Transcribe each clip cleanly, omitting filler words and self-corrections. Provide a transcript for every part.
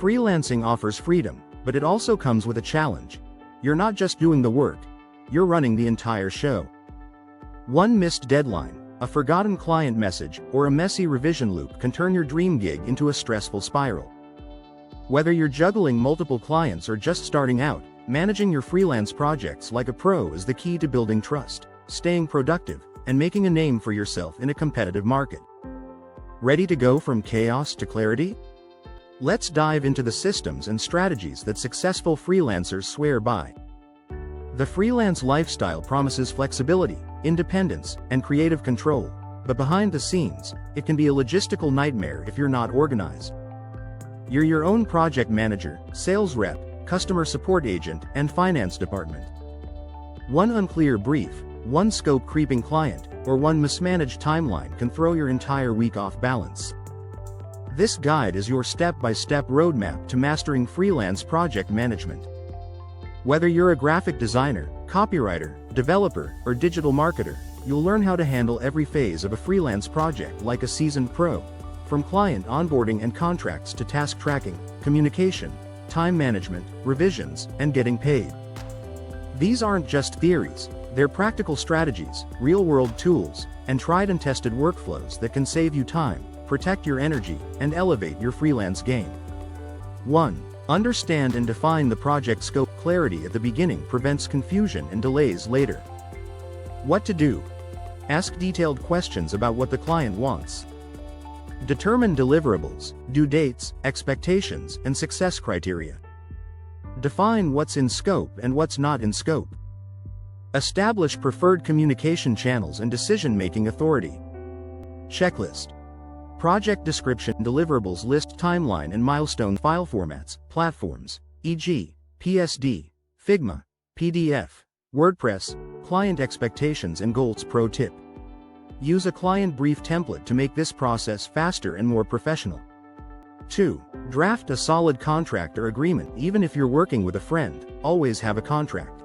Freelancing offers freedom, but it also comes with a challenge. You're not just doing the work, you're running the entire show. One missed deadline, a forgotten client message, or a messy revision loop can turn your dream gig into a stressful spiral. Whether you're juggling multiple clients or just starting out, managing your freelance projects like a pro is the key to building trust, staying productive, and making a name for yourself in a competitive market. Ready to go from chaos to clarity? Let's dive into the systems and strategies that successful freelancers swear by. The freelance lifestyle promises flexibility, independence, and creative control, but behind the scenes, it can be a logistical nightmare if you're not organized. You're your own project manager, sales rep, customer support agent, and finance department. One unclear brief, one scope creeping client, or one mismanaged timeline can throw your entire week off balance. This guide is your step-by-step roadmap to mastering freelance project management. Whether you're a graphic designer, copywriter, developer, or digital marketer, you'll learn how to handle every phase of a freelance project like a seasoned pro, from client onboarding and contracts to task tracking, communication, time management, revisions, and getting paid. These aren't just theories, they're practical strategies, real-world tools, and tried-and-tested workflows that can save you time, protect your energy, and elevate your freelance game. 1. Understand and define the project scope. Clarity at the beginning prevents confusion and delays later. What to do? Ask detailed questions about what the client wants. Determine deliverables, due dates, expectations, and success criteria. Define what's in scope and what's not in scope. Establish preferred communication channels and decision-making authority. Checklist. Project description. Deliverables list timeline and milestone. File formats, platforms, e.g., PSD, Figma, PDF, WordPress, client expectations and goals. Pro tip. Use a client brief template to make this process faster and more professional. 2. Draft a solid contract or agreement. Even if you're working with a friend, always have a contract.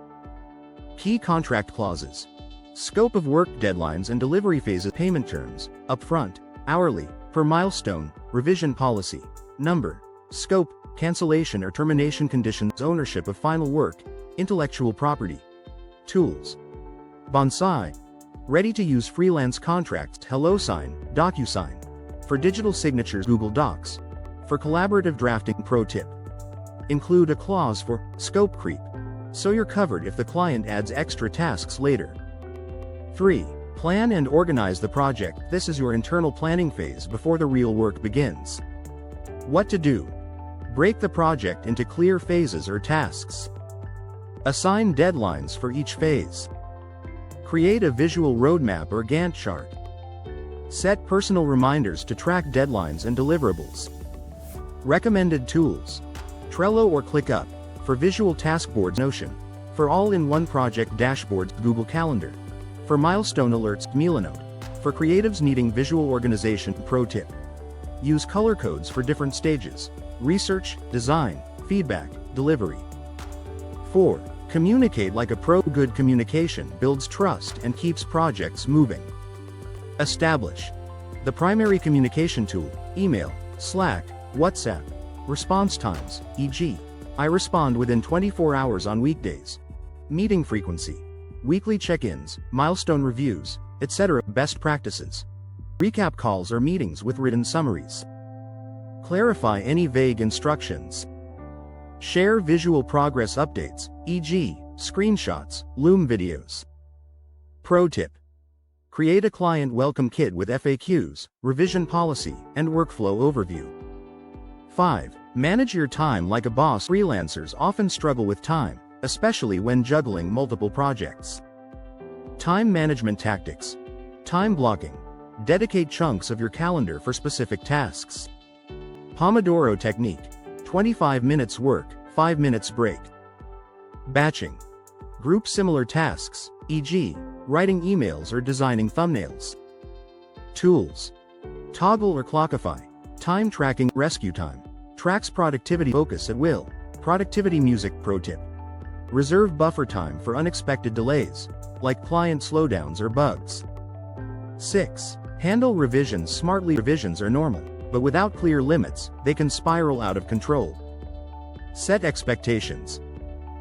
Key contract clauses. Scope of work, deadlines and delivery phases. Payment terms, upfront, hourly, per milestone, revision policy, number, scope, cancellation or termination conditions. Ownership of final work, intellectual property. Tools. Bonsai. Ready-to-use freelance contracts. HelloSign, DocuSign. For digital signatures. Google Docs. For collaborative drafting. Pro tip. Include a clause for scope creep, so you're covered if the client adds extra tasks later. 3. Plan and organize the project. This is your internal planning phase before the real work begins. What to do? Break the project into clear phases or tasks. Assign deadlines for each phase. Create a visual roadmap or Gantt chart. Set personal reminders to track deadlines and deliverables. Recommended tools. Trello or ClickUp. For visual task boards. Notion. For all-in-one project dashboards. Google Calendar. For milestone alerts. Milanote. For creatives needing visual organization. Pro tip. Use color codes for different stages. Research, design, feedback, delivery. 4. Communicate like a pro. Good communication builds trust and keeps projects moving. Establish the primary communication tool, email, Slack, WhatsApp. Response times, e.g., I respond within 24 hours on weekdays. Meeting frequency, weekly check-ins, milestone reviews, etc. Best practices. Recap calls or meetings with written summaries. Clarify any vague instructions. Share visual progress updates, e.g., screenshots, Loom videos. Pro tip. Create a client welcome kit with FAQs, revision policy, and workflow overview. 5. Manage your time like a boss. Freelancers often struggle with time, especially when juggling multiple projects. Time management tactics. Time blocking. Dedicate chunks of your calendar for specific tasks. Pomodoro technique. 25 minutes work, 5 minutes break. Batching. Group similar tasks, e.g., writing emails or designing thumbnails. Tools. Toggle or Clockify. Time tracking. Rescue time. Tracks productivity. Focus at will. Productivity music. Pro tip. Reserve buffer time for unexpected delays, like client slowdowns or bugs. 6. Handle revisions smartly. Revisions are normal, but without clear limits, they can spiral out of control. Set expectations.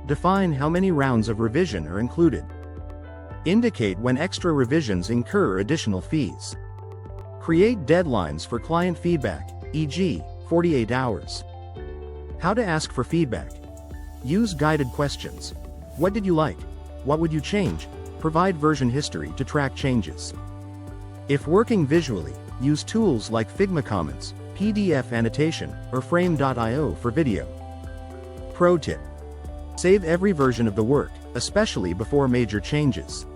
Define how many rounds of revision are included. Indicate when extra revisions incur additional fees. Create deadlines for client feedback, e.g., 48 hours. How to ask for feedback. Use guided questions. What did you like? What would you change? Provide version history to track changes. If working visually, use tools like Figma Comments, PDF annotation, or Frame.io for video. Pro tip. Save every version of the work, especially before major changes.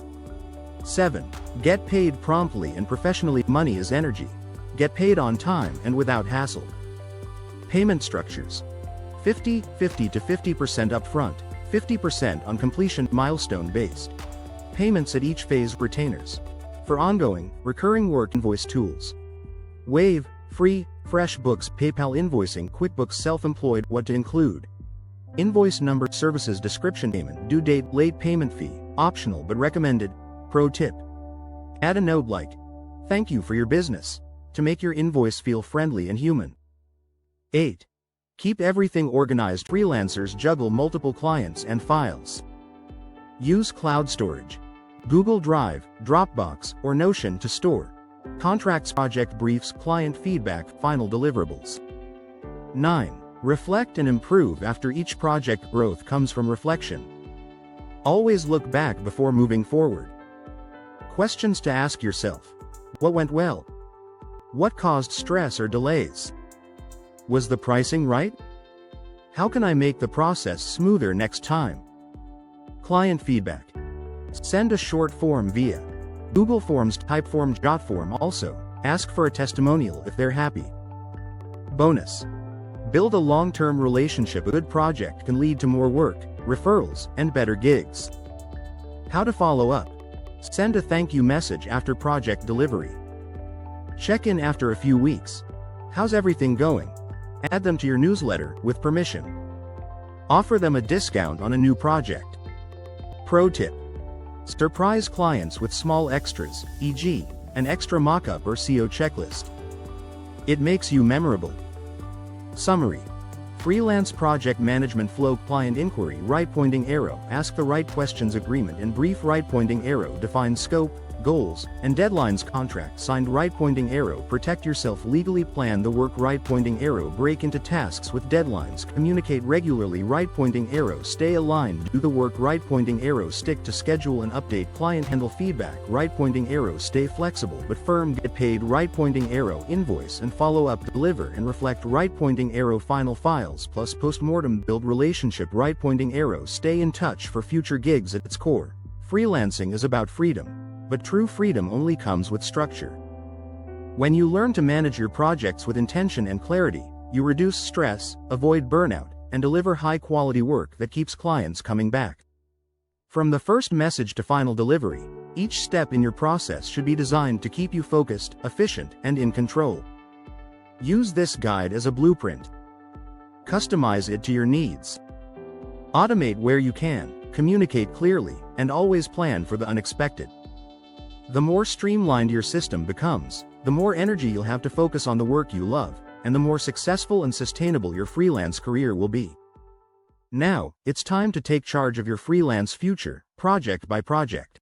7. Get paid promptly and professionally. Money is energy. Get paid on time and without hassle. Payment structures. 50/50 to 50% upfront, 50% on completion, milestone-based. Payments at each phase, retainers. For ongoing, recurring work, invoice tools. Wave, free, FreshBooks, PayPal, Invoicing, QuickBooks, self-employed. What to include. Invoice number, services description, payment due date, late payment fee, optional but recommended. Pro tip. Add a note like, "Thank you for your business," to make your invoice feel friendly and human. 8. Keep everything organized. Freelancers juggle multiple clients and files. Use cloud storage. Google Drive, Dropbox, or Notion to store contracts, project briefs, client feedback, final deliverables. 9. Reflect and improve after each project. Growth comes from reflection. Always look back before moving forward. Questions to ask yourself. What went well? What caused stress or delays? Was the pricing right? How can I make the process smoother next time? Client feedback. Send a short form via Google Forms, Typeform, Jotform. Also, ask for a testimonial if they're happy. Bonus. Build a long-term relationship. A good project can lead to more work, referrals, and better gigs. How to follow up. Send a thank you message after project delivery. Check in after a few weeks. How's everything going? Add them to your newsletter with permission. Offer them a discount on a new project. Pro tip. Surprise clients with small extras, e.g., an extra mock-up or CO checklist. It makes you memorable. Summary. Freelance project management flow. Client inquiry, right pointing arrow, ask the right questions, agreement and brief, right pointing arrow, define scope, goals, and deadlines, contract signed, right pointing arrow, protect yourself legally, plan the work, right pointing arrow, break into tasks with deadlines, communicate regularly, right pointing arrow, stay aligned, do the work, right pointing arrow, stick to schedule and update, client handle feedback, right pointing arrow, stay flexible but firm, get paid, right pointing arrow, invoice and follow up, deliver and reflect, right pointing arrow, final files plus postmortem, build relationship, right pointing arrow, stay in touch for future gigs. At its core, freelancing is about freedom. But true freedom only comes with structure. When you learn to manage your projects with intention and clarity, you reduce stress, avoid burnout, and deliver high-quality work that keeps clients coming back. From the first message to final delivery, each step in your process should be designed to keep you focused, efficient, and in control. Use this guide as a blueprint. Customize it to your needs. Automate where you can, communicate clearly, and always plan for the unexpected. The more streamlined your system becomes, the more energy you'll have to focus on the work you love, and the more successful and sustainable your freelance career will be. Now, it's time to take charge of your freelance future, project by project.